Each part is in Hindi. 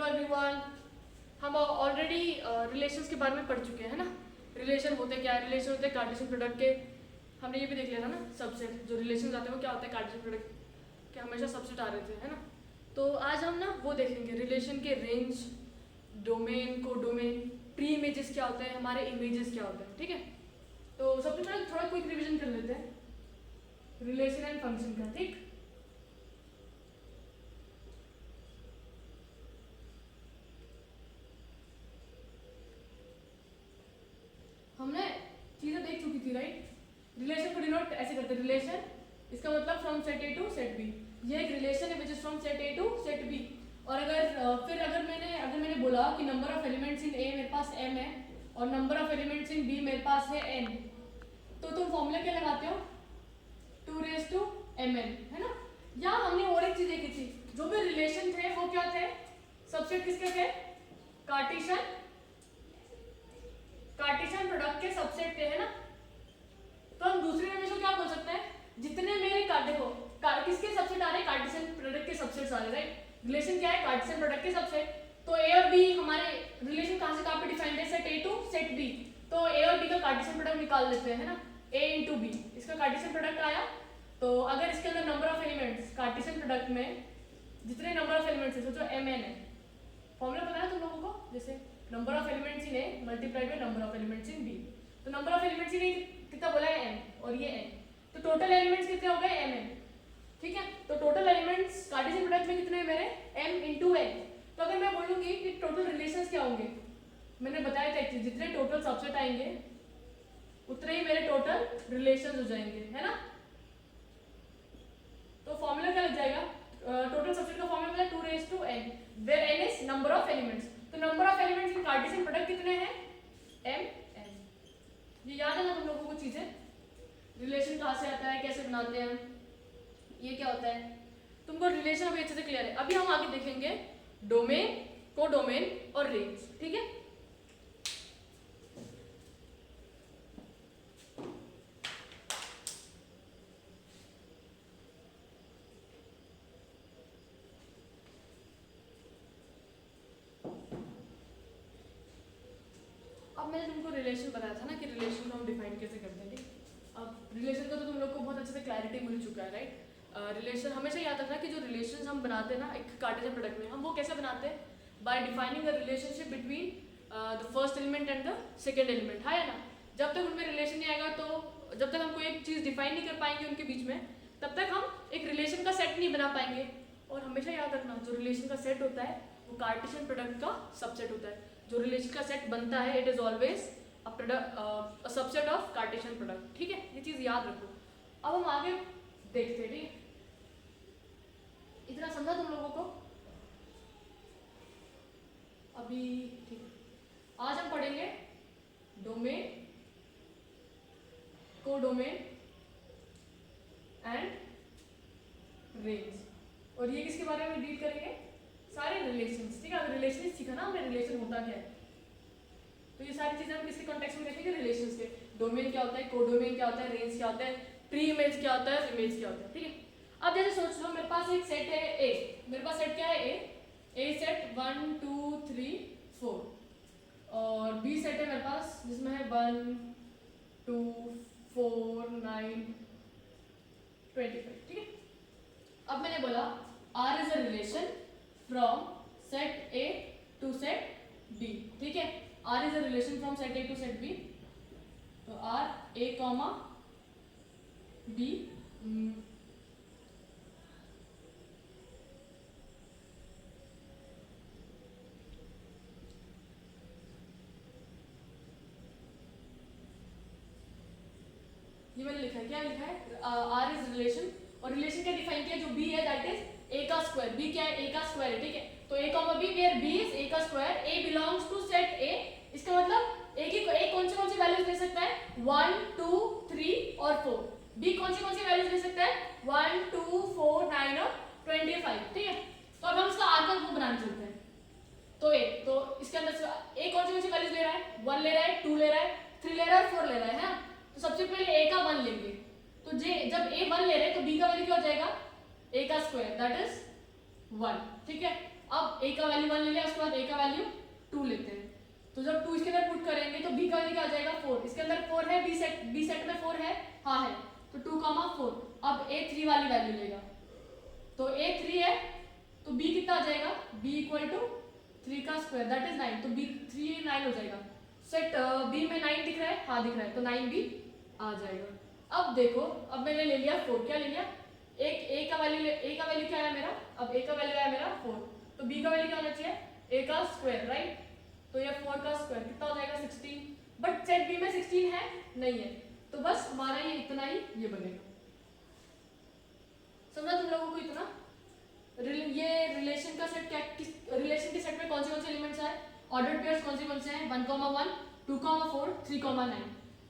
एवरीवन। हम ऑलरेडी रिलेशंस के बारे में पढ़ चुके हैं ना। रिलेशन होते क्या है, रिलेशन होते हैं कार्टेशियन प्रोडक्ट के। हमने ये भी देख लिया था ना, सबसेट जो रिलेशन आते हैं वो क्या होता है, कार्टेशियन प्रोडक्ट के हमेशा सबसेट आ रहे थे, है ना। तो आज हम ना वो देखेंगे रिलेशन के रेंज, डोमेन, को डोमेन, प्री इमेजेस क्या होते हैं, हमारे इमेजेस क्या होते हैं, ठीक है। तो सबसे पहले थोड़ा क्विक रिविजन कर लेते हैं रिलेशन एंड फंक्शन का, ठीक। हमने चीजें देख चुकी थी, राइट। रिलेशन को डिनोट ऐसे करते हैं, रिलेशन इसका मतलब from set A to set B. ये एक रिलेशन है which is from set A to set B. और अगर मैंने बोला कि number of elements in A मेरे पास m है और number of elements in b मेरे पास है n, तो तुम फॉर्मूला क्या लगाते हो, 2⁻mn, है ना। या हमने और एक चीज देखी थी, जो भी रिलेशन थे वो क्या थे, सबसेट किसके थे, कार्टेशियन प्रोडक्ट के सबसेट थे, है ना। तो हम दूसरे में क्या बोल सकते हैं, जितने मेरे किसके सबसेट आ रहे हैं, कार्टेशियन प्रोडक्ट के सबसेट्स आ रहे हैं, राइट। रिलेशन क्या है, कार्टेशियन प्रोडक्ट के सबसेट। तो ए और बी हमारे रिलेशन कहां पे डिफाइंड है, set A to set B. तो ए और बी का कार्टेशियन प्रोडक्ट निकाल लेते हैं, है ना। ए इंटू बी इसका कार्टेशियन प्रोडक्ट आया। तो अगर इसके अंदर number of elements Cartesian product में जितने नंबर ऑफ एलिमेंट्स है, सोचो mn है, फॉर्मूला पता है तुम लोगों को, जैसे number of elements in A multiplied by number of elements in B. तो number of elements in A कितना बोला है, m, और ये n, तो टोटल एलिमेंट्स कितने हो गए, mn, ठीक है। तो टोटल एलिमेंट्स कार्टेशियन प्रोडक्ट में कितने हैं मेरे, m इंटू n। तो अगर मैं बोलूंगी कि टोटल रिलेशंस क्या होंगे, मैंने बताया था एक चीज, जितने टोटल सबसेट आएंगे उतने ही मेरे टोटल रिलेशंस हो जाएंगे, है ना। तो फॉर्मूला क्या लग जाएगा, टोटल सबसेट का फॉर्मूला क्या है, 2⁻n, where n is number of elements. तो number of elements in Cartesian product कितने हैं, mn। ये याद है ना तुम लोगों को चीजें, रिलेशन कहां से आता है, कैसे बनाते हैं, ये क्या होता है, तुमको रिलेशन अभी अच्छे से क्लियर है। अभी हम आगे देखेंगे डोमेन, को डोमेन और रेंज, ठीक है। अब मैंने तुमको रिलेशन बताया था ना कि रिलेशन को हम डिफाइन कैसे करते हैं, ठीक। अब रिलेशन का तो तुम लोग को बहुत अच्छे से क्लैरिटी मिल चुका है, राइट। रिलेशन हमेशा याद रखना कि जो रिलेशन हम बनाते हैं ना एक कार्टेशियन प्रोडक्ट में, हम वो कैसे बनाते हैं, bye defining a relationship between the first element and the second element, है ना। जब तक उनमें रिलेशन नहीं आएगा, तो जब तक हम कोई एक चीज़ डिफाइन नहीं कर पाएंगे उनके बीच में, तब तक हम एक रिलेशन का सेट नहीं बना पाएंगे। और हमेशा याद रखना, जो रिलेशन का सेट होता है वो कार्टेशियन प्रोडक्ट का सबसेट होता है। जो रिलेशन का सेट बनता है it is always a subset of Cartesian product, ठीक है। ये चीज याद रखो। अब हम आगे देखते हैं, ठीक है। इतना समझा तुम लोगों को अभी, ठीक है। आज हम पढ़ेंगे डोमेन, को डोमेन एंड रेंज। और ये किसके बारे में डील करेंगे, सारे रिलेशंस, ठीक है। अगर रिलेशन सीखा ना हमने, रिलेशन होता क्या है, तो ये सारी चीजें हम किसके कॉन्टेक्स्ट में देखेंगे, रिलेशंस के। डोमेन क्या होता है, कोडोमेन क्या होता है, रेंज क्या होता है, प्री इमेज क्या होता है, इमेज क्या होता है, ठीक है। अब जैसे सोच लो मेरे पास एक सेट है ए, मेरे पास सेट क्या है, ए सेट 1 2 3 4, और बी सेट है मेरे पास जिसमें है 1 2 4 9 25, ठीक है। अब मैंने बोला R is a relation from set A to set B, ठीक है। R is a relation from set A to set B. तो R A comma B, ये मैंने लिखा है, क्या लिखा है, R is relation, और रिलेशन क्या डिफाइन किया, जो B है दैट इज A का स्क्वायर। B क्या है, A का स्क्वायर है, ठीक है। तो A comma B where B is A का square, A belongs to set A। इसका मतलब A की कौन सी वैल्यूज ले सकता है, 1 2 3 और 4। B कौन सी वैल्यूज ले सकता है, 1 2 4 9 और 25, ठीक है। तो अब हम इसका R का ग्रुप बनाना चाहते हैं। तो इसके अंदर A कौन सी वैल्यूज ले रहा है, 1 ले रहा है, 2 ले रहा है, 3 ले रहा है और 4 ले रहा है, ना। तो सबसे पहले A का 1 लेंगे, तो जब A 1 ले रहे हैं तो B का वैल्यू क्या हो जाएगा, A का स्क्वायर दैट इज 1, ठीक है। अब a का वैल्यू 1 ले लिया, उसके बाद a का वैल्यू 2 लेते हैं। तो जब 2 इसके अंदर पुट करेंगे तो b का वैल्यू क्या आ जाएगा 4, इसके अंदर 4 है, b सेट में 4 है, हाँ है, तो 2 4। अब a 3 वाली वैल्यू लेगा, तो a 3 है तो b कितना आ जाएगा, b इक्वल टू 3 का स्क्वायर दैट इज 9, तो b 3 9 हो जाएगा। सेट b में 9 दिख रहा है, हाँ दिख रहा है, तो 9 भी आ जाएगा। अब देखो, अब मैंने ले लिया 4, क्या ले लिया, एक a का वैल्यू क्या है मेरा, अब a का वैल्यू है मेरा 4, तो b का वैल्यू क्या होना चाहिए, a का स्क्वायर, राइट, तो ये 4 का स्क्वायर कितना हो जाएगा 16, बट सेट b में 16 है नहीं है, तो बस हमारा ये इतना ही ये बनेगा। समझा तुम लोगों को इतना? ये रिलेशन का सेट क्या, किस रिलेशन के सेट में कौन से एलिमेंट्स है, ऑर्डर्ड पेयर्स कौन से हैं, 1 1 2 4 3 9।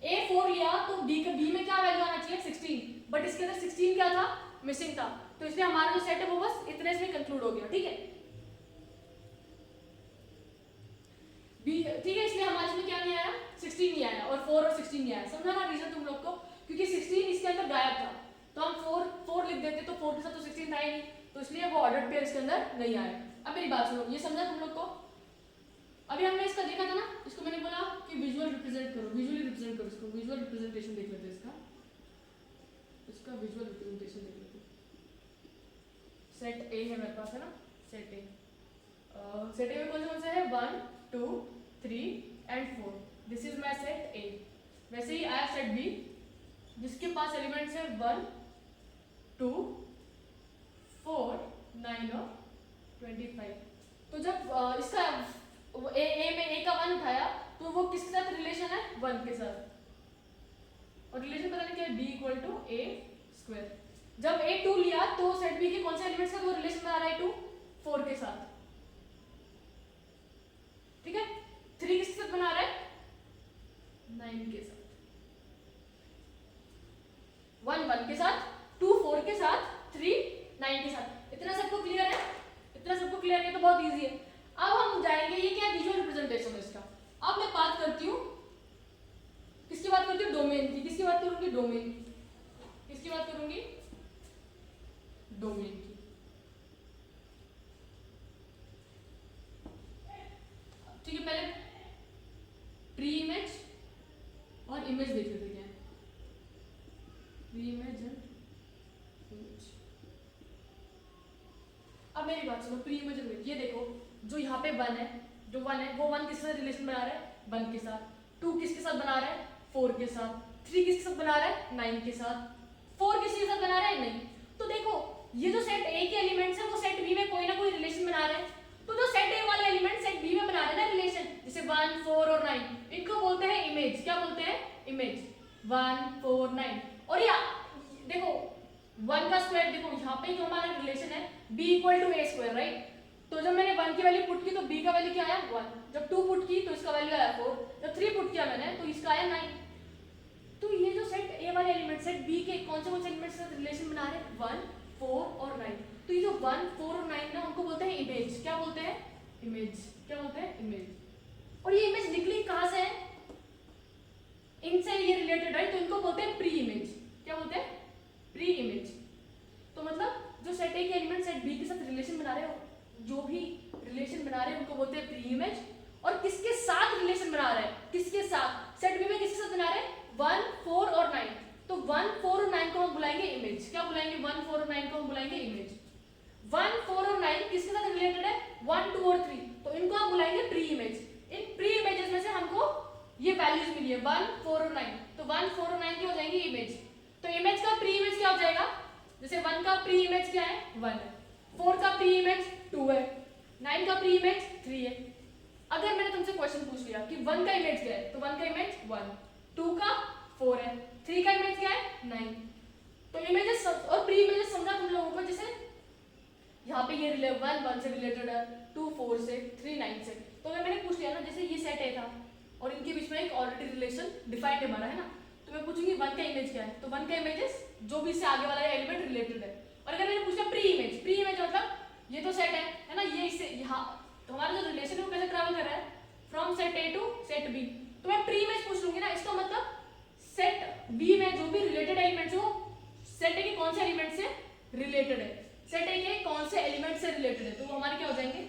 a 4 लिया तो b में क्या वैल्यू आना चाहिए 16, बट इसके अंदर 16 क्या था, मिसिंग था, तो इसलिए हमारा जो सेट है वो बस इतने से कंक्लूड हो गया। ठीक है, ठीक है, इसलिए हमारे इसमें क्या नहीं आया, 16 नहीं आया, और 4 और 16 नहीं आया। समझा ना रीजन तुम लोग को, क्योंकि 16 इसके अंदर गायब था, तो हम 4 लिख देते, तो 4 के साथ तो 16 था ही नहीं, तो इसलिए वो ऑर्डर्ड पेयर इसके अंदर नहीं आया। अब मेरी बात सुनो, ये समझा तुम लोग को? अभी हमने इसका देखा था ना, इसको मैंने बोला कि विजुअल रिप्रेजेंट करो, विजुअली रिप्रेजेंट करो इसको, विजुअल रिप्रेजेंटेशन देख लेते हैं इसका विजुअल रिप्रेजेंटेशन देख लेते हैं। सेट ए है मेरे पास, है ना, सेट ए में कौन से है 1 2 3 and 4, this is my set ए। वैसे ही आया सेट बी, जिसके पास एलिमेंट्स है 1 2 4 9 और 25। तो जब इसका ए में ए का 1 उठाया तो वो किसके साथ रिलेशन है, 1 के साथ, और रिलेशन पता नहीं क्या है, b equal to a square. जब a 2 लिया तो सेट b के कौन से एलिमेंट्स का वो रिलेशन बना रहा है 2 4 के साथ, ठीक है। 3 किसके साथ बना रहा है, 9 के साथ, 1 1 के साथ, 2 4 के साथ, 3 9 के साथ। इतना सबको क्लियर है? इतना सबको क्लियर है तो बहुत इजी है। अब हम जाएंगे, ये क्या विजुअल रिप्रेजेंटेशन है इसका। अब मैं बात करती हूँ, किसकी बात करती हूँ, डोमेन की। किसकी बात करूंगी, डोमेन की। किसकी बात करूंगी, डोमेन की। ठीक है, पहले प्री इमेज और इमेज देख लेते क्या है, प्री इमेज एंड इमेज। अब मेरी बात सुनो, प्री इमेज इमेज, ये देखो जो यहाँ पे 1 है, जो 1 है वो 1 किसके साथ रिलेशन बना रहा है, 1 के साथ। 2 किसके साथ बना रहा है, 4 के साथ। 3 किसके साथ बना रहा है, 9 के साथ। 4 किसके साथ बना रहा है, नहीं। तो देखो ये जो सेट ए के एलिमेंट्स है वो सेट बी में कोई ना कोई रिलेशन बना रहे हैं, तो जो सेट ए वाले एलिमेंट सेट बी में बना रहे हैं ना रिलेशन, जैसे 1 4 और 9, इनको बोलते हैं इमेज। क्या बोलते हैं, इमेज। 1 4 9। और ये देखो 1 का स्क्वायर, देखो यहाँ पे जो हमारा रिलेशन है b equal to a square, right. तो जब मैंने 1 की वैल्यू पुट की तो b का वैल्यू क्या आया 1, जब 2 पुट की तो इसका वैल्यू आया 4, जब 3 पुट किया मैंने तो इसका आया 9। तो ये जो सेट ए वाले एलिमेंट सेट बी के कौन से एलिमेंट से रिलेशन बना रहे हैं, 1 4 और 9। तो ये जो 1 4 और 9 ना उनको बोलते हैं इमेज। क्या बोलते हैं, इमेज। क्या बोलते हैं, इमेज। और ये इमेज निकली कहाँ से है, इनसे ये रिलेटेड है, तो इनको बोलते हैं प्री इमेज। क्या बोलते हैं, प्री इमेज। तो मतलब जो सेट ए के एलिमेंट सेट बी के साथ रिलेशन बना रहे हो, जो भी रिलेशन बना रहे हैं उनको बोलते हैं प्री इमेज। और किसके साथ रिलेशन बना रहे हैं, किसके साथ, सेट बी में किसके साथ बना रहे हैं, 1 4 और 9। तो 1 4 और 9 को हम बुलाएंगे इमेज। क्या बुलाएंगे, 1 4 और 9 को हम बुलाएंगे इमेज। 1 4 और 9 किसके साथ रिलेटेड है, 1 2 और 3, तो इनको हम बुलाएंगे प्री इमेज। इन प्री इमेजेस में से हमको ये वैल्यूज मिली है 1 4 और 9, तो 1 4 और 9 की हो जाएंगी इमेज। तो इमेज का प्री इमेज क्या हो जाएगा, जैसे 1 का प्री इमेज क्या है, 1 है। 4 का प्री इमेज 2 है। 9 का प्री इमेज 3 है। अगर मैंने तुमसे क्वेश्चन पूछ लिया कि 1 का इमेज क्या है, तो 1 का इमेज 1, 2 का 4 है, 3 का इमेज क्या है 9। तो इमेजेस और प्री इमेजेस समझा तुम लोगों को, जैसे यहाँ पे ये 1 से रिलेटेड है, 2 4 से, 3 9 से। तो अगर मैंने पूछ लिया ना, जैसे ये सेट ए था और इनके बीच में एक ऑलरेडी रिलेशन डिफाइंड है हमारा, है ना, तो मैं पूछूंगी 1 का इमेज क्या है, तो 1 का इमेजेस जो भी इससे आगे वाला एलिमेंट रिलेटेड है। और अगर मैंने पूछा प्री इमेज मतलब ये तो सेट है ना, ये इससे यहाँ तो हमारा जो रिलेशन है वो कैसे ट्रैवल कर रहा है, from set A to set B. तो मैं प्री इमेज पूछ लूंगी ना, इसका मतलब सेट बी में जो भी रिलेटेड एलिमेंट्स हो, सेट ए के कौन से एलिमेंट से रिलेटेड है, सेट ए के कौन से एलिमेंट से रिलेटेड है, तो वो हमारे क्या हो जाएंगे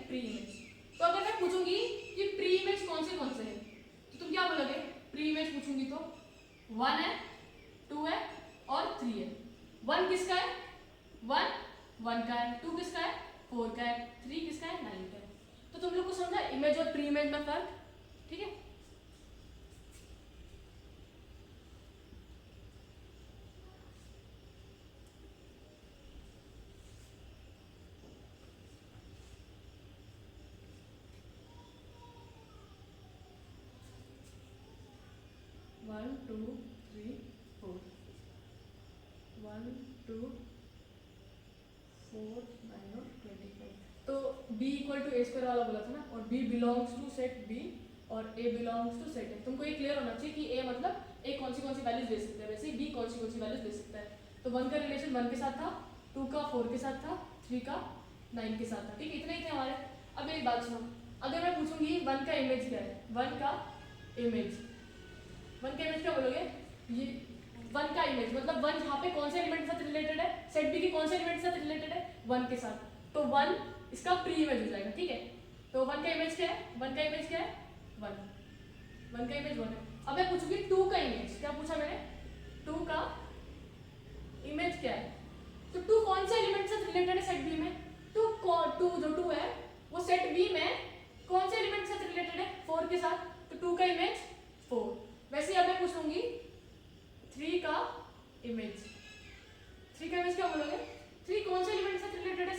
1 है, 2 है और 3 है। 1 किसका है? 1 का है, 2 किसका है? 4 का है, 3 किसका है? 9 का है। तो तुम लोग को समझा इमेज और प्री इमेज में फर्क? ठीक है। वन टू थ्री फोर, 1 2 4 9 और 25। तो b equal to a square वाला बोला था ना, और b belongs to set b और a belongs to set a। तुमको ये क्लियर होना चाहिए कि a मतलब a कौन सी वैल्यूज दे सकता है, वैसे ही b कौन सी वैल्यूज दे सकता है। तो 1 का रिलेशन 1 के साथ था, 2 का 4 के साथ था, 3 का 9 के साथ था। ठीक है, इतने ही थे हमारे। अब एक बात सुनो, अगर मैं पूछूंगी 1 का इमेज क्या है, 1 का इमेज, 1 का इमेज क्या बोलोगे? ये 1 का इमेज मतलब 1 यहाँ पे कौन से एलिमेंट के साथ रिलेटेड है, सेट बी के कौन से एलिमेंट के साथ रिलेटेड है? 1 के साथ। तो 1 इसका प्री इमेज हो जाएगा। ठीक है, तो 1 का इमेज क्या है? 1 का इमेज क्या है? 1 का इमेज 1 है। अब मैं पूछूंगी 2 का इमेज, क्या पूछा मैंने? 2 का इमेज क्या है? तो 2 कौन से एलिमेंट के साथ रिलेटेड है सेट बी में? 2 जो 2 है वो सेट बी में कौन से एलिमेंट के साथ रिलेटेड है? 4 के साथ। तो 2 का इमेज 4। वैसे अब मैं पूछूंगी 3 का इमेज, 3 का इमेज क्या बोलोगे? 3 कौन से एलिमेंट के साथ रिलेटेड है?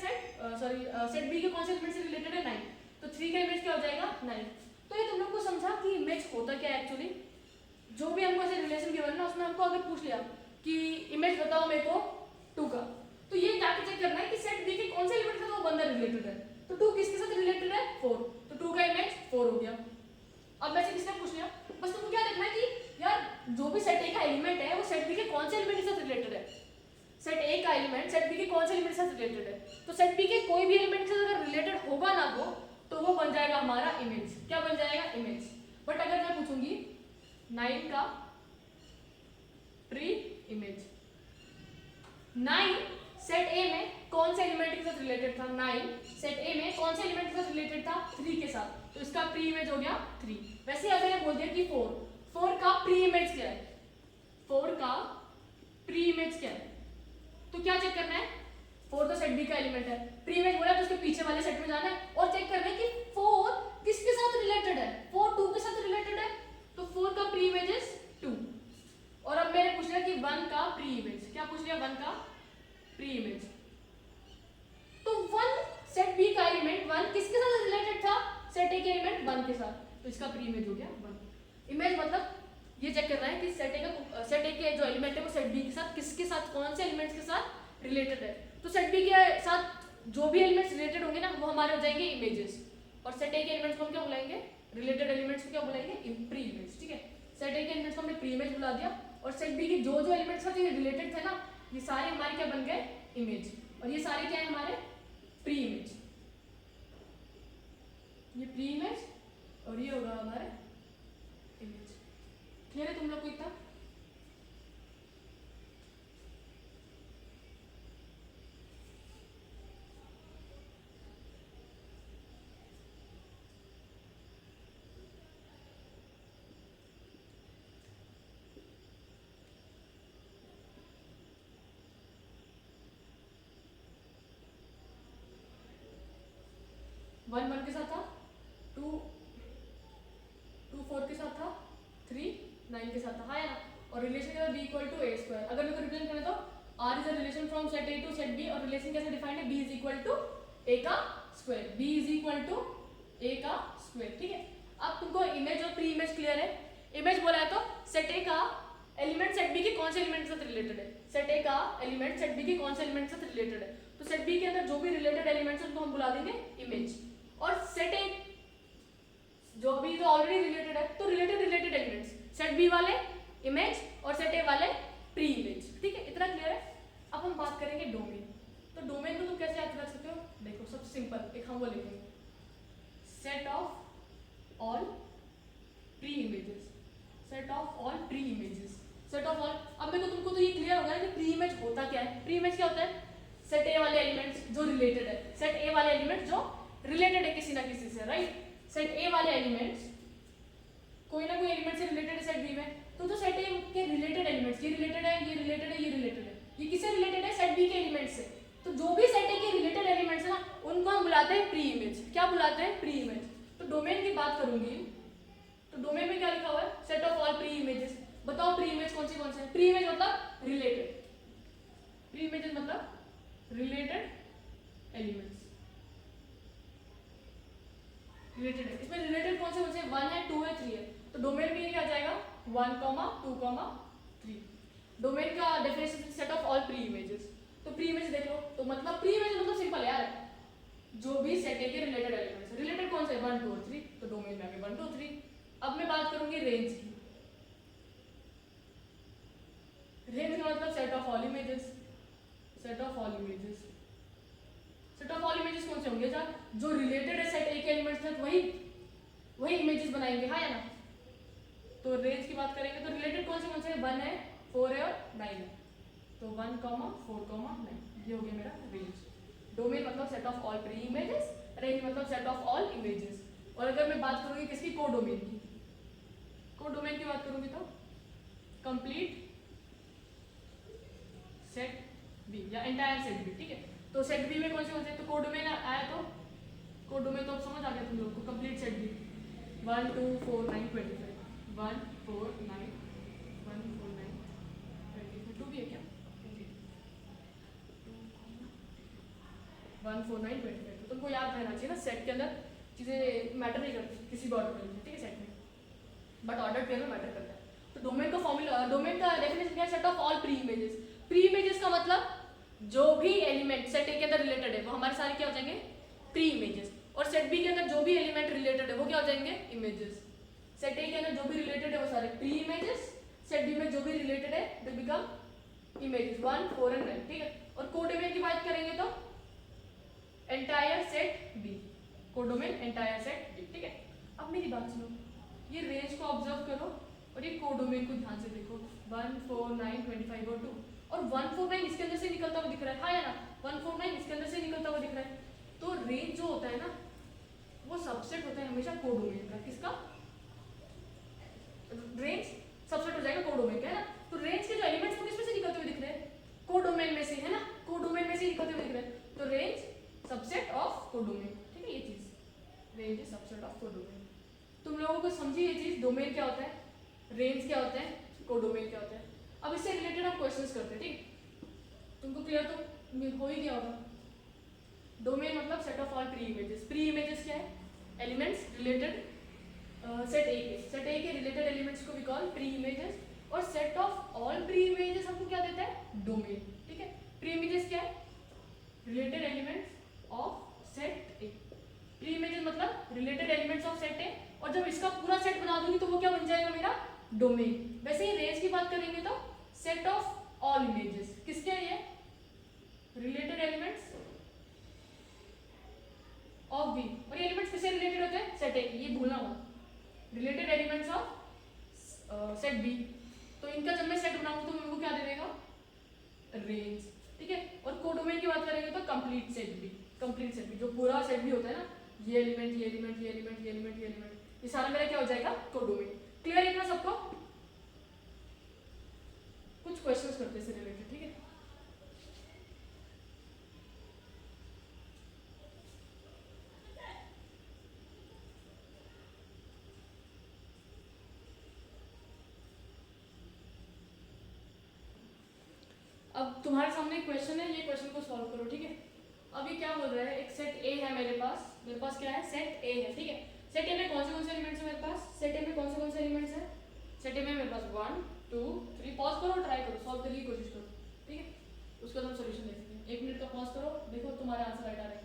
सेट बी के कौन से एलिमेंट से रिलेटेड है? 9। तो 3 का इमेज क्या हो जाएगा? 9। तो ये तुम लोग को समझा कि इमेज होता क्या है एक्चुअली। जो भी हमको ऐसे रिलेशन गिवन ना, उसमें हमको अगर पूछ लिया कि इमेज बताओ मेरे को 2 का, तो ये जाके चेक करना है कि सेट बी के कौन से एलिमेंट के साथ वो बंदा रिलेटेड है। तो 2 किसके साथ रिलेटेड है? 4। तो 2 का इमेज 4 हो गया। अब वैसे किसने पूछ लिया, बस तुमको क्या देखना है कि यार जो भी सेट ए का एलिमेंट है वो सेट बी के कौन से एलिमेंट के साथ रिलेटेड है। सेट ए का एलिमेंट सेट बी के कौन से एलिमेंट के साथ रिलेटेड है। तो सेट बी के कोई भी एलिमेंट से अगर रिलेटेड होगा ना वो, तो वो बन जाएगा हमारा इमेज। क्या बन जाएगा? इमेज। बट अगर मैं पूछूंगी 9 का प्री इमेज, 9 सेट ए में कौन से एलिमेंट के साथ रिलेटेड था? 9 सेट ए में कौन से एलिमेंट के साथ रिलेटेड था? 3 के साथ। तो इसका प्री इमेज हो गया 3। वैसे अगर ये बोल दिया कि 4 का प्री इमेज क्या है, 4 का प्री इमेज क्या है, तो क्या चेक करना है? 4 तो सेट बी का एलिमेंट है, प्री इमेज बोला तो उसके पीछे वाले सेट में जाना है और चेक करना है कि 4 किसके साथ रिलेटेड है। 4 2 के साथ रिलेटेड है, तो 4 का प्री इमेज इज 2। और अब मैंने पूछ लिया कि 1 का प्री इमेज, क्या पूछ लिया? 1 का प्री इमेज। तो 1 सेट बी का एलिमेंट 1 किसके साथ रिलेटेड था? सेट ए के एलिमेंट 1 के साथ। तो इसका प्री इमेज हो गया 1। इमेज मतलब ये चेक करना है कि सेट ए के जो एलिमेंट है वो सेट बी के साथ किसके साथ, कौन से एलिमेंट्स के साथ रिलेटेड है। तो सेट बी के साथ जो भी एलिमेंट्स रिलेटेड होंगे ना, वो हमारे हो जाएंगे इमेजेस। और सेट ए के एलिमेंट्स को हम क्या बुलाएंगे? रिलेटेड एलिमेंट्स को क्या बुलाएंगे? Pre image. ठीक है, सेट ए के एलिमेंट्स को हमने प्री इमेज बुला दिया, और सेट बी के जो एलिमेंट्स साथ ये रिलेटेड थे ना, ये सारे हमारे क्या बन गए? इमेज। और ये सारे क्या है? हमारे प्री इमेज। ये प्री इमेज और ये होगा हमारे इमेज। क्लियर है तुम लोग को इतना? वन के साथ था, 2 4 के साथ था, 3 9 के साथ था, हाँ या ना? और रिलेशन क्या था? b equal to a square. अगर मेरे को रिप्रेजेंट करना तो r is a relation from set A to set B, और रिलेशन कैसे डिफाइंड है? b is equal to a का square, b is equal to a का स्क्वायर। ठीक है, अब तुमको इमेज और प्री इमेज क्लियर है। इमेज बोला है तो सेट ए का एलिमेंट सेट बी के कौन से एलिमेंट के साथ रिलेटेड है। सेट ए का एलिमेंट सेट बी के कौन से एलिमेंट के साथ रिलेटेड है, तो सेट बी के अंदर जो भी रिलेटेड एलिमेंट्स उनको हम बुला देंगे इमेज। और सेट ए जो भी तो ऑलरेडी रिलेटेड है, तो रिलेटेड एलिमेंट्स सेट बी वाले इमेज और सेट ए वाले प्री इमेज। ठीक है, इतना क्लियर है। अब हम बात करेंगे डोमेन। तो डोमेन को तुम कैसे याद रख सकते हो? देखो सबसे सिंपल एक हम वो लिखेंगे, set of all pre images, set of all pre images, set of all. अब देखो तुमको तो ये क्लियर होगा कि प्री इमेज होता क्या है। प्री इमेज क्या होता है? सेट ए वाले एलिमेंट्स जो रिलेटेड है, सेट ए वाले एलिमेंट्स जो रिलेटेड है किसी ना किसी से, राइट? सेट ए वाले एलिमेंट्स कोई ना कोई एलिमेंट से रिलेटेड है सेट बी में, तो जो सेट ए के रिलेटेड एलिमेंट्स, ये रिलेटेड है, ये रिलेटेड है, ये रिलेटेड है, ये किससे रिलेटेड है? सेट बी के एलिमेंट्स से। तो जो भी सेट ए के रिलेटेड एलिमेंट्स है ना, उनको हम बुलाते हैं प्री इमेज। क्या बुलाते हैं? Pre image. तो डोमेन की बात करूंगी, तो डोमेन में क्या लिखा हुआ है? Set of all pre images. बताओ प्री इमेज कौन से हैं? प्री इमेज मतलब रिलेटेड, प्री इमेजेस मतलब रिलेटेड एलिमेंट्स, रिलेटेड है। इसमें रिलेटेड कौन से? 1 है, 2 है, 3 है। तो डोमेन में क्या आ जाएगा? 1, 2, 3। डोमेन का definition set of all pre images. तो प्री इमेज देख लो, तो मतलब प्री इमेज मतलब सिंपल यार, जो भी सेट ए के रिलेटेड एलिमेंट्स। रिलेटेड कौन से? 1, 2 और 3। तो डोमेन में आ गए 1, 2, 3। अब मैं बात करूंगी रेंज की। रेंज का मतलब set of all images, set of all images. Set of all images कौन से होंगे? जो रिलेटेड है सेट ए के एलिमेंट्स हैं, वही इमेजेस बनाएंगे, हाँ या ना? तो रेंज की बात करेंगे तो रिलेटेड कौन से 1 है, 4 है और 9 है। तो 1, 4, 9, ये हो गया मेरा रेंज। डोमेन मतलब set of all pre images, range मतलब सेट ऑफ ऑल इमेजेस। और अगर मैं बात करूंगी किसकी? कोडोमेन की। कोडोमेन की बात करूंगी तो कंप्लीट सेट बी या एंटायर सेट बी, ठीक है। तो सेट बी में कौन से? तो कोडोमेन आया, तो कोडोमेन तो अब समझ आ गया तुम लोग को। कंप्लीट सेट बी 1, 2, 4, 9, 25, 1, 4, 9, 1, 4, 9, 25, 2 भी है क्या? 1, 4, 9, 25। तुमको याद रहना चाहिए ना, सेट के अंदर चीजें मैटर नहीं करती किसी भी ऑर्डर में, ठीक है, सेट में, बट ऑर्डर पेयर में मैटर करता है। तो डोमेन का फॉर्मूला, डोमेन का डेफिनेशन क्या है? Set of all pre images. Pre images का मतलब जो भी एलिमेंट सेट ए के अंदर रिलेटेड है वो हमारे सारे क्या हो जाएंगे? Pre images. और सेट बी के अंदर जो भी एलिमेंट रिलेटेड है वो क्या हो जाएंगे? इमेजेस। सेट ए के अंदर जो भी रिलेटेड है वो सारे प्री इमेजेस, सेट बी में जो भी रिलेटेड है दे बिकम इमेजेस 1, 4 एंड 9, ठीक है। और कोडोमेन की बात करेंगे तो entire set b, codomain entire set B, ठीक है। अब मेरी बात सुनो, ये रेंज को ऑब्जर्व करो और ये कोडोमेन को ध्यान से देखो। 1, 4, 9, 25 और 2, और 1, 4, 9 इसके अंदर से निकलता हुआ दिख रहा है, हाँ या ना? 1, 4, 9 इसके अंदर से निकलता हुआ दिख रहा है। तो रेंज जो होता है ना, वो सबसेट होता है हमेशा कोडोमेन का। किसका? रेंज सबसेट हो जाएगा कोडोमेन का, है ना? तो रेंज के जो एलिमेंट्स वो किसमें से निकलते हुए दिख रहे हैं? कोडोमेन में से, है ना? कोडोमेन में से निकलते हुए दिख रहे हैं। तो रेंज सबसेट ऑफ कोडोमेन, ठीक है, ये चीज range is subset of codomain. तुम लोगों को समझी ये चीज? डोमेन क्या होता है, रेंज क्या होता है, कोडोमेन क्या होता है। अब इससे रिलेटेड हम क्वेश्चंस करते हैं, ठीक? तुमको क्लियर तो हो ही गया होगा। डोमेन मतलब set of all pre images. Pre images क्या है? एलिमेंट्स रिलेटेड सेट ए के, सेट ए के रिलेटेड एलिमेंट्स को वी कॉल प्री इमेजेस। और set of all pre images हमको क्या देता है? डोमेन, ठीक है। प्री इमेजेस क्या है? Related elements of set A. Pre images मतलब related elements of set A, और जब इसका पूरा सेट बना दूंगी तो वो क्या बन जाएगा? मेरा डोमेन। वैसे ही रेंज की बात करेंगे तो सेट ऑफ ऑल इमेजेस। किसके लिए? Related elements of b. और ये एलिमेंट्स किससे रिलेटेड होते हैं? सेट ए, ये भूलना मत। Related elements of set B. तो इनका जब मैं सेट बनाऊंगा तो मेरे को क्या दे देगा? रेंज, ठीक है। और कोडोमेन की बात करेंगे तो complete set b. Complete set b जो पूरा सेट बी होता है ना, ये एलिमेंट, ये एलिमेंट, ये एलिमेंट, ये एलिमेंट, ये एलिमेंट, ये सारा मेरा क्या हो जाएगा? कोडोमेन। क्लियर है इतना सबको? कुछ क्वेश्चंस करते हैं रिलेटेड, ठीक है। अब तुम्हारे सामने एक क्वेश्चन है, ये क्वेश्चन को सॉल्व करो, ठीक है। अब ये क्या बोल रहा है? एक सेट ए है मेरे पास क्या है? सेट ए है, ठीक है। सेट ए में कौन से एलिमेंट्स है मेरे पास? सेट ए में कौन से एलिमेंट्स है? सेट ए में मेरे पास 1, 2, 3। पॉज करो, ट्राई करो, सॉल्व करने की कोशिश करो, ठीक है। उसका हम सॉल्यूशन देखते हैं। 1 मिनट का पॉज करो, देखो तुम्हारा आंसर राइट आ रहा है।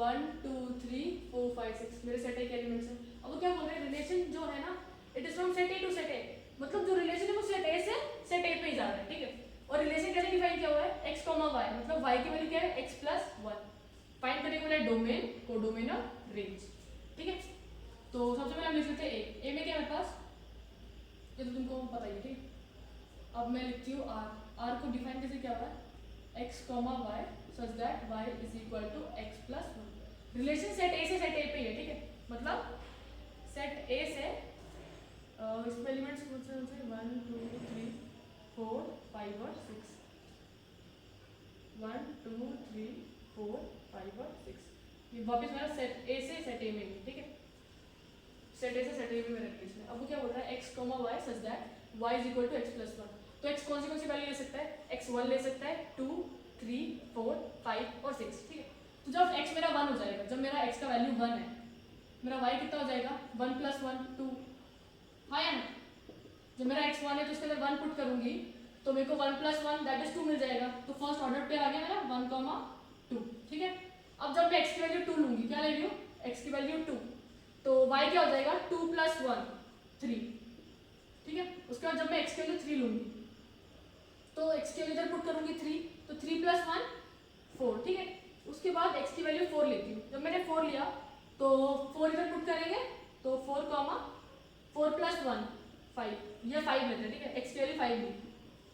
1, 2, 3, 4, 5, 6 मेरे सेट ए के एलिमेंट्स हैं। अब वो क्या बोल रहे हैं? रिलेशन जो है ना, it is from set A to set a. मतलब जो रिलेशन है वो सेट ए से सेट ए पे ही जा रहा है, ठीक है। और रिलेशन कैसे डिफाइन किया हुआ है? x, y, मतलब y की वैल्यू क्या है? x + 1। फाइंड करने के लिए डोमेन, कोडोमेन और रेंज, ठीक है। तो सबसे पहले हम लिख लेते हैं ए में क्या है मेरे पास? ये तो तुमको पता ही है, ठीक। अब मैं लिखती हूँ r को डिफाइन कैसे किया हुआ है? x, y such that y = x + 1। Relation set ए से सेट ए पे है, ठीक है। मतलब सेट ए से इसमें एलिमेंट्स कौन से 1 2 3 4 5 और 6, 1 2 3 4 5 और 6। ये वापस मेरा सेट ए से सेट ए में है, ठीक है, सेट ए से सेट ए में मेरा रिलेशन है। अब वो क्या बोल रहा है, x, y such that y is equal to x plus 1। तो x कौन सी वैल्यू ले सकता है, x 1 ले सकता है, 2 3 4 5 और 6, ठीक है। तो जब x मेरा 1 हो जाएगा, जब मेरा x का वैल्यू 1 है, मेरा y कितना हो जाएगा, 1 प्लस 1 2, हाँ या ना। जब मेरा x 1 है तो इसके अंदर 1 पुट करूंगी तो मेरे को 1 प्लस 1 दैट इज 2 मिल जाएगा। तो फर्स्ट ऑर्डर पे आ गया मेरा 1, 2, ठीक है। अब जब मैं x की वैल्यू 2 लूंगी, क्या ले रही हूँ, x की वैल्यू 2, तो y क्या हो जाएगा, 2 प्लस 1 3, ठीक है। उसके बाद जब मैं x की वैल्यू 3 लूंगी तो x की वैल्यू इधर पुट करूंगी 3, तो 3 प्लस 1 4, ठीक है। उसके बाद x की वैल्यू 4 लेती हूँ, जब मैंने 4 लिया तो 4 इधर पुट करेंगे तो 4 प्लस 1 5, ये 5 लेते हैं, ठीक है, x की वैल्यू 5 ली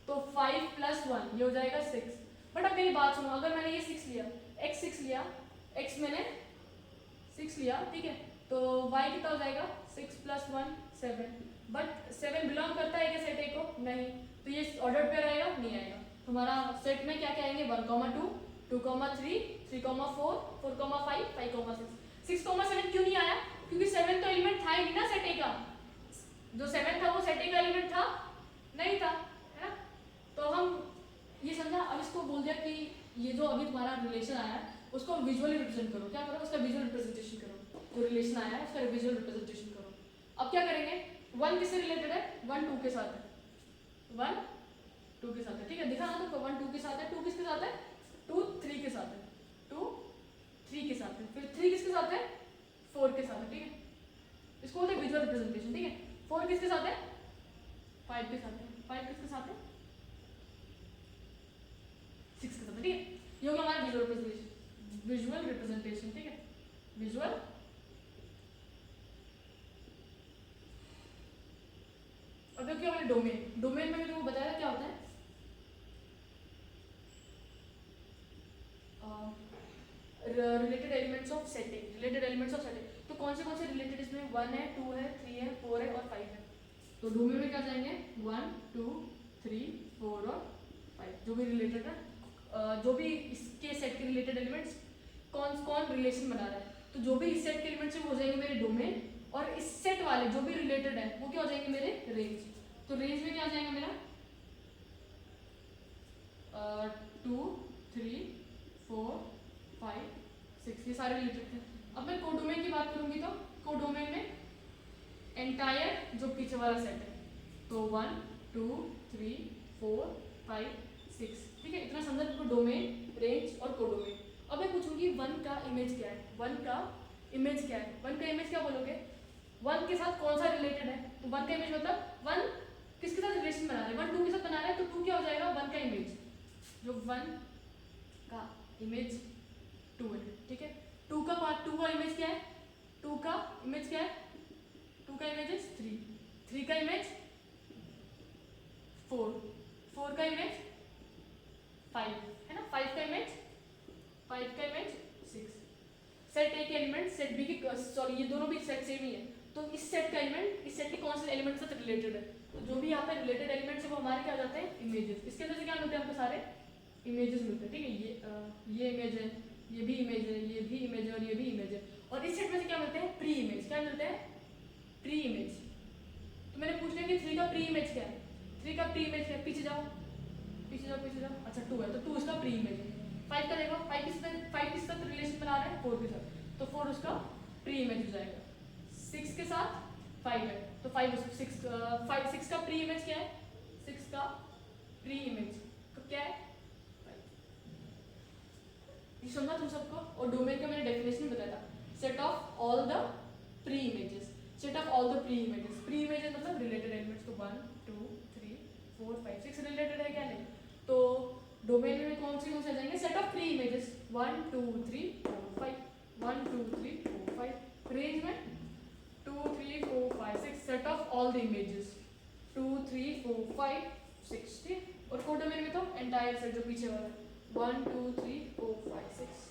तो 5 प्लस 1 ये हो जाएगा 6। बट अब मेरी बात सुनो, अगर मैंने ये 6 लिया, x लिया, x मैंने 6 लिया, ठीक है, तो y कितना हो जाएगा, 6 प्लस 1 7। बट 7 बिलोंग करता है क्या सेट ए को, नहीं, तो ये ऑर्डर पे रहेगा, नहीं आएगा। हमारा सेट में क्या क्या आएंगे, 1, 2, 2, 3, 3, 4, 4, 5, 5, 6, 6, 7 क्यों नहीं आया, क्योंकि 7 तो एलिमेंट था ही नहीं ना सेट ए का। जो 7 था वो सेट ए का एलिमेंट था नहीं था, है ना। तो हम ये समझा। अब इसको बोल दिया कि ये जो अभी तुम्हारा रिलेशन आया है उसको विजुअली रिप्रेजेंट करो। क्या करो, उसका विजुअल रिप्रेजेंटेशन करो। जो रिलेशन आया है उसका विजुअल रिप्रेजेंटेशन करो। अब क्या करेंगे, 1 किससे रिलेटेड है, 1 2 के साथ है, 1 2 के साथ है, ठीक है, दिखा ना तो 1 2 के साथ है, 2 किसके साथ है, 2 3 के साथ है, 2 3 के साथ है, फिर 3 किसके साथ है, 4 के साथ है, ठीक है। इसको बोलते हैं विजुअल रिप्रेजेंटेशन, ठीक है। 4 किसके साथ है, 5 के साथ है, 5 किसके साथ है, 6 के साथ है, ठीक है। ये होगा हमारा विजुअल रिप्रेजेंटेशन, विजुअल रिप्रेजेंटेशन, ठीक है, विजुअल। अब देखिए हमारे डोमेन, डोमेन में भी तुमको बताया था क्या होता है, related elements of setting, related elements of setting. तो कौन से रिलेटेड इसमें 1 है, 2 है, 3 है, 4 है और 5 है। तो डोमेन में क्या जाएंगे, 1 2 3 4 और 5 जो भी रिलेटेड है, जो भी इसके सेट के रिलेटेड एलिमेंट्स कौन कौन रिलेशन बना रहा है, तो जो भी इस सेट के एलिमेंट्स है वो हो जाएंगे मेरे डोमेन, और इस सेट वाले जो भी रिलेटेड है वो क्या हो जाएंगे मेरे रेंज। तो रेंज में क्या आ जाएगा मेरा 2 3 4 5 6, ये सारे रिलेटेड थे। अब मैं कोडोमेन की बात करूंगी तो कोडोमेन में एंटायर जो पीछे वाला सेट है, तो 1 2 3 4 5 6, ठीक है। इतना समझा तुमको डोमेन, रेंज और कोडोमेन। अब मैं पूछूंगी 1 का इमेज क्या है, 1 का इमेज क्या है, 1 का इमेज क्या बोलोगे, 1 के साथ कौन सा रिलेटेड है। तो 1 का इमेज मतलब 1 किसके साथ रिलेशन बना रहा है, 1 2 के साथ बना रहा है, तो 2 क्या हो जाएगा 1 का इमेज, जो 1 का इमेज 2 है, ठीक है। 2 का पार्ट, 2 का इमेज क्या है, 2 का इमेज क्या है, 2 का इमेज इज 3, 3 का इमेज 4, 4 का इमेज 5 है ना, 5 का इमेज 6। सेट ए के एलिमेंट सेट बी के, सॉरी ये दोनों भी सेट सेम ही है, तो इस सेट का एलिमेंट इस सेट के कौन से एलिमेंट से रिलेटेड है, तो जो भी यहाँ पे रिलेटेड एलिमेंट्स है वो हमारे क्या जाते हैं इमेजेस। इसके अंदर से क्या मिलते हैं हमको, सारे इमेजेस मिलते हैं, ठीक है। ये इमेज है, ये भी इमेज है, ये भी इमेज है और ये भी इमेज है। और इस सेट में से क्या मिलते हैं, प्री इमेज, क्या मिलते हैं, प्री इमेज। तो मैंने पूछ लिया कि 3 का प्री इमेज क्या है, 3 का प्री इमेज क्या है, पीछे जाओ पीछे जाओ पीछे जाओ, अच्छा 2 है तो 2 इसका प्री इमेज है। 5 का देखो, 5 किस साथ रिलेशन बना रहा है, 4 के साथ, तो 4 उसका प्री इमेज हो जाएगा। 6 के साथ 5 है तो 5 6 का प्री इमेज क्या है, 6 का प्री इमेज क्या है, ये समझा तुम सबको। और डोमेन का मैंने डेफिनेशन बताया था, set of all the pre images, set of all the pre images. Pre images मतलब रिलेटेड एलिमेंट्स, तो 1 2 3 4 5 6 रिलेटेड है क्या, नहीं। तो डोमेन में कौन से आ जाएंगे, set of pre images 1 2 3 4 5, 1 2 3 4 5। Range में 2 3 4 5 6, set of all the images 2 3 4 5 6, ठीक। और कोडोमेन में तो एंटायर सेट जो पीछे वाला 1 2 3 4 5 6।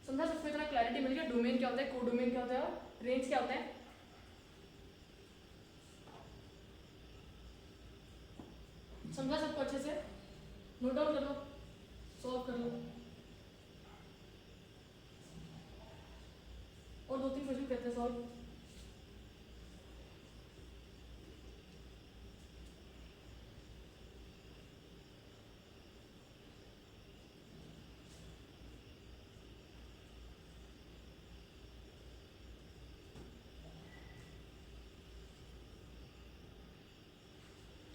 समझा सबको, इतना क्लैरिटी मिल गया डोमेन क्या होता है, कोडोमेन क्या होता है और रेंज क्या होता है। समझा सबको अच्छे से? नोट डाउन कर लो, सॉल्व कर लो। और 2-3 क्वेश्चन करते हैं सॉल्व।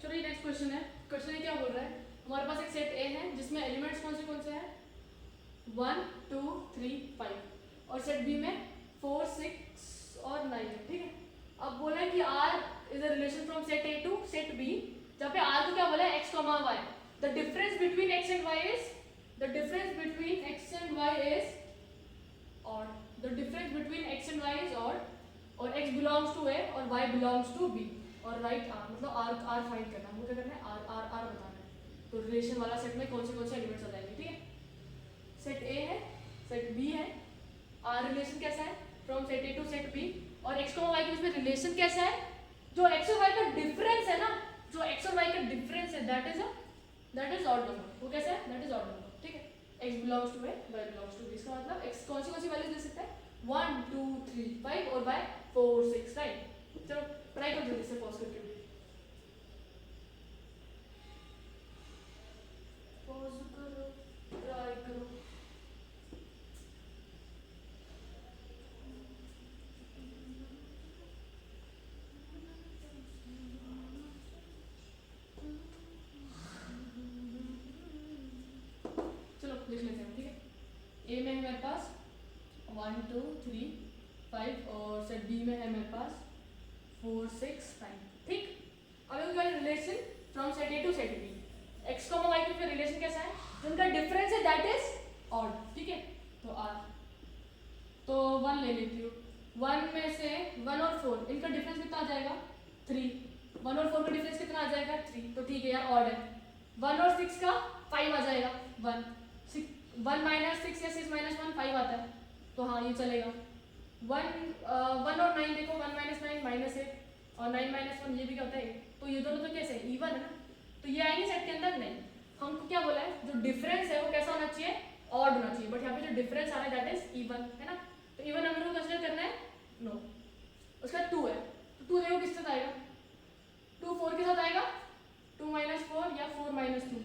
चलो ये नेक्स्ट क्वेश्चन है। क्वेश्चन ये क्या बोल रहा है, हमारे पास एक सेट ए है जिसमें एलिमेंट्स कौन से हैं, 1 2 3 5, और सेट बी में 4 6 और 9 है, ठीक है। अब बोला है कि r is a relation from set A to set b, जहाँ पे आर को क्या बोला है, x comma y. The difference between x and y is, the difference between x and y is odd, the difference between x and y is odd, और एक्स बिलोंग्स टू ए और वाई बिलोंग्स टू बी, और राइट आर मतलब आर फाइंड करना है, हमको क्या करना है, आर बताना है। तो रिलेशन वाला सेट में कौन से एलिमेंट्स आ जाएंगे, ठीक है। सेट ए है, सेट बी है, आर रिलेशन कैसा है, from set A to set B, और एक्स और वाई के बीच में रिलेशन कैसा है, जो एक्स और वाई का डिफरेंस है ना, जो एक्स और वाई का डिफरेंस है दैट इज ऑड नंबर। वो कैसा है, दैट इज ऑड नंबर, ठीक है। X belongs to a, y belongs to b, इसका मतलब एक्स कौन सी वैल्यूज दे सकता है, 1 2 3 5, और वाई 4 6, राइट। चलो ट्राई करो जल्दी से, पॉज करके पॉज करो, ट्राई करो। चलो लिख लेते हैं, ठीक है। ए में है मेरे पास 1 2 3 5, और सेट बी में है मेरे पास 4 6 9, ठीक। अब इनका relation from set A to set b, x comma y के बीच में रिलेशन कैसा है, जिनका डिफरेंस है दैट इज ऑड, ठीक है। तो आर, तो 1 ले लेती हूँ, 1 में से 1 और 4 इनका डिफरेंस कितना आ जाएगा, 3। 1 और 4 का डिफरेंस कितना आ जाएगा, 3, तो ठीक है यार, ऑड है। 1 और 6 का 5 आ जाएगा, 1 माइनस 6 या 6 माइनस 1 5 आता है, तो हाँ ये चलेगा। 1 और 9 देखो, 1 माइनस 9 माइनस 8, और 9 माइनस 1 ये भी क्या होता है, तो ये दोनों तो कैसे है, इवन है ना, तो ये आएंगे सेट के अंदर नहीं। हमको क्या बोला है, जो डिफरेंस है वो कैसा होना चाहिए, ऑड होना चाहिए, बट यहाँ पे जो डिफरेंस आ रहा है दैट इज इवन, है ना। तो इवन नंबर को कंसीडर करना है, नो। उसका 2 है, तो 2 देखो किस साथ आएगा, 2 4 के साथ आएगा, 2 माइनस 4 या 4 माइनस 2,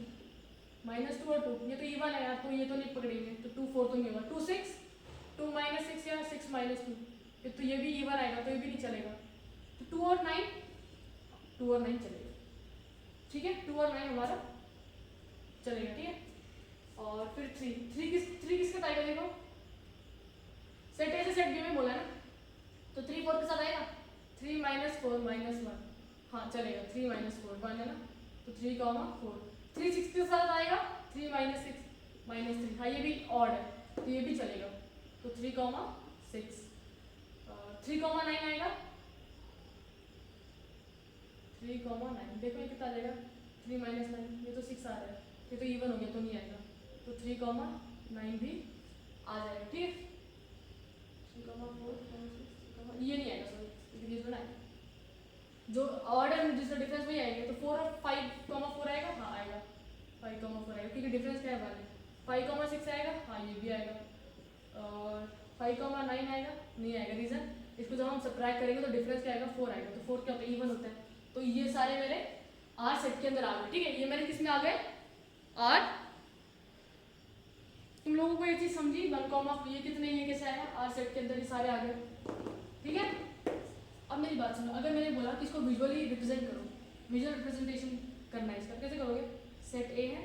-2 और 2 ये तो इवन है यार, तो ये तो नहीं पकड़ेंगे, तो 2 4 तो नहीं होगा। 2 6, 2 माइनस 6 या 6 माइनस 2, तो ये भी इवन आएगा, तो ये भी नहीं चलेगा। तो 2 और 9 चलेगा, ठीक है। 2 और 9 हमारा चलेगा, ठीक है। और फिर 3 किसके साथ आएगा, देखो सेट ए से सेट बी में बोला ना, तो 3 4 के साथ आएगा, 3 माइनस 4 माइनस 1, हाँ चलेगा, 3 माइनस 4 1 है ना, तो 3 4, 3 6 के साथ आएगा, 3 माइनस 6 माइनस 3, हाँ ये भी ऑड है, तो ये भी चलेगा, तो 3 6, 3 9 आएगा, 3 9 देखो ये कितना आ जाएगा, 3 माइनस 9, ये तो 6 आ रहा है, ये तो इवन हो गया, तो नहीं आएगा, तो 3 9 भी आ जाएगा, ठीक है। 3 4 6, ये नहीं आएगा, सॉरी ये आएगा, जो ऑड है जिसका डिफरेंस वही आएंगे, तो 4 और 5 4 आएगा, हाँ आएगा, 5 4 आएगा, क्योंकि डिफरेंस क्या है वाले, 5 6 आएगा, हाँ ये भी आएगा, और 5 9 आएगा, नहीं आएगा, रीजन इसको जब हम सब्ट्रैक्ट करेंगे तो डिफरेंस क्या आएगा, 4 आएगा, तो 4 क्या होता है, इवन होता है, तो ये सारे मेरे आर सेट के अंदर आ गए, ठीक है। ये मेरे किस में आ गए, आर। तुम लोगों को ये चीज समझी, 1 ये कितने, ये कैसे आएगा, आर सेट के अंदर ये सारे आ गए, ठीक है। अब मेरी बात सुनो, अगर मैंने बोला कि इसको विजुअली रिप्रेजेंट करो, विजुअल रिप्रेजेंटेशन करना है इसका, कैसे करोगे, सेट ए है,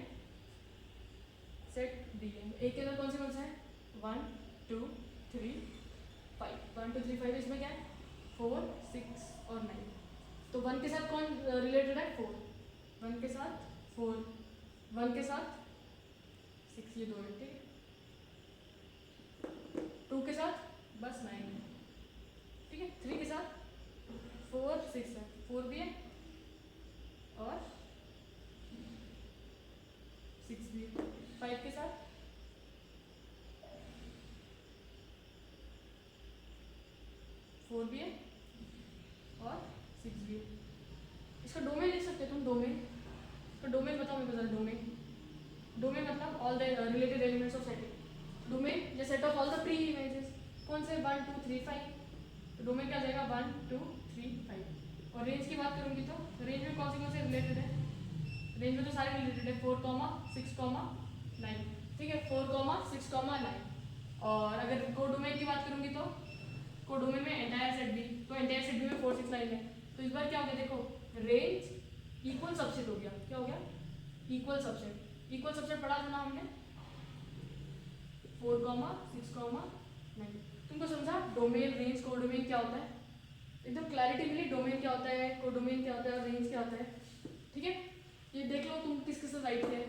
सेट बी है, ए के अंदर कौन से हैं, 1 2 3 5, 1 2 3 5, इसमें क्या है, 4 6 और 9, तो 1 के साथ कौन रिलेटेड है, 4, 1 के साथ 4, 1 के साथ 6, ये 2 है, ठीक है। 2 के साथ बस 9 है, ठीक है। 3 के साथ 4 6 है, 4 भी है और 6 भी है, 5 के साथ 4 भी है और 6 भी है। इसका डोमेन लिख सकते हो तुम, डोमेन, तो तो डोमेन बताओ मेरे को जरा। डोमेन मतलब all the related elements of set. Domain या set of all the pre images. कौन से 1 2 3 5। तो डोमेन क्या जाएगा 1 2 3 5। और रेंज की बात करूंगी तो रेंज में कौन से रिलेटेड है? रेंज में तो सारे रिलेटेड है 4 6 9। ठीक है 4 6 9। और अगर कोडोमेन की बात करूंगी तो कोडोमेन में एंटायर सेट भी, तो एंटायर सेट भी में 4 6 9 है। तो इस बार क्या हो गया देखो, रेंज इक्वल सबसेट हो गया। क्या हो गया? Equal subset. इक्वल सबसेट पढ़ा था ना हमने 4 6 9। तुमको समझा डोमेन रेंज कोडोमेन क्या होता है? एकदम क्लैरिटी मिली डोमेन क्या होता है, कोडोमेन क्या होता है और रेंज क्या होता है। ठीक है ये देख लो तुम किस किस राइट थे।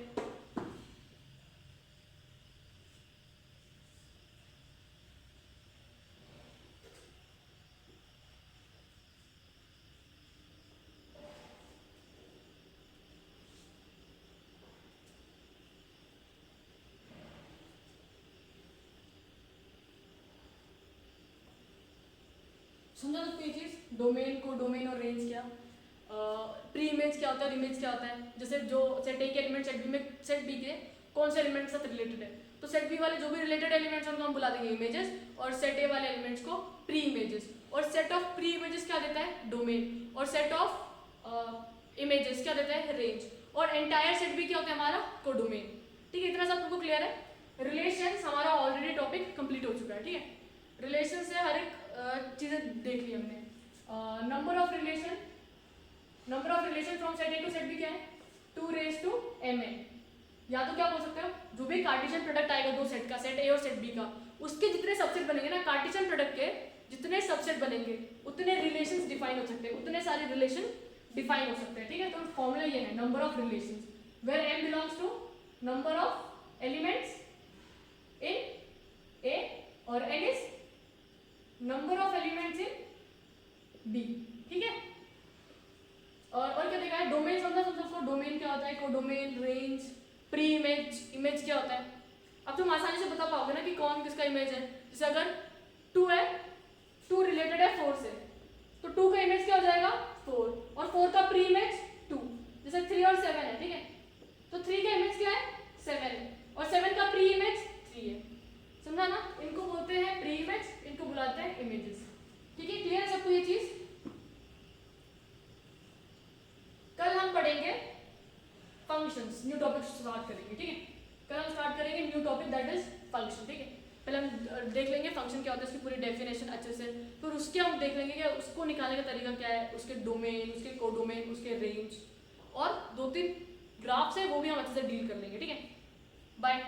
समझा तो कोई चीज, डोमेन को डोमेन और रेंज क्या, प्री इमेज क्या होता है और इमेज क्या होता है। जैसे जो सेट ए के एलिमेंट सेट बी में, सेट बी के कौन से एलिमेंट के साथ रिलेटेड है, तो सेट बी वाले जो भी रिलेटेड एलिमेंट्स हैं उनको हम बुला देंगे इमेजेस, और सेट ए वाले एलिमेंट्स को प्री इमेजेस। और सेट ऑफ प्री इमेजेस क्या देता है? डोमेन। और सेट ऑफ इमेजेस क्या देता है? रेंज। और एंटायर सेट भी क्या होता है हमारा? कोडोमेन। ठीक है इतना सब तुमको क्लियर है? रिलेशंस हमारा ऑलरेडी टॉपिक कंप्लीट हो चुका है। ठीक है रिलेशन से हर एक चीजें देख ली हमने। Number of relation from set A to set b क्या है? 2 raised to mn। या तो क्या बोल सकते हो, जो भी कार्टेशियन प्रोडक्ट आएगा दो सेट का, सेट ए और सेट बी का, उसके जितने सबसेट बनेंगे ना, कार्टेशियन प्रोडक्ट के जितने सबसेट बनेंगे उतने रिलेशंस डिफाइन हो सकते हैं, उतने सारे रिलेशन डिफाइन हो सकते हैं। ठीक है तो फॉर्मूला ये है number of relations where m belongs to number of elements in A और n is number of elements in B. ठीक है और क्या देखा है? डोमेन समझा सबको, डोमेन क्या होता है, codomain, range, pre image, image क्या होता है। अब तुम आसानी से बता पाओगे ना कि कौन किसका इमेज है। जैसे अगर 2 है, 2 रिलेटेड है 4 से, तो 2 का इमेज क्या हो जाएगा? 4, और 4 का प्री इमेज 2। जैसे 3 और 7 है। ठीक है तो 3 का इमेज क्या है? 7 है, और 7 का प्री इमेज 3 है। समझा ना? इनको बोलते हैं प्री इमेज, इनको बुलाते हैं इमेजेस। ठीक है क्लियर है सबको ये चीज? कल हम पढ़ेंगे फंक्शंस, न्यू टॉपिक स्टार्ट करेंगे। ठीक है कल हम स्टार्ट करेंगे new topic that is function. ठीक है पहले हम देख लेंगे फंक्शन क्या होता है, उसकी पूरी डेफिनेशन अच्छे से, फिर उसके हम देख लेंगे कि उसको निकालने का तरीका क्या है, उसके डोमेन, उसके कोडोमेन, उसके रेंज, और 2-3 ग्राफ्स है वो भी हम अच्छे से डील कर लेंगे। ठीक है बाय।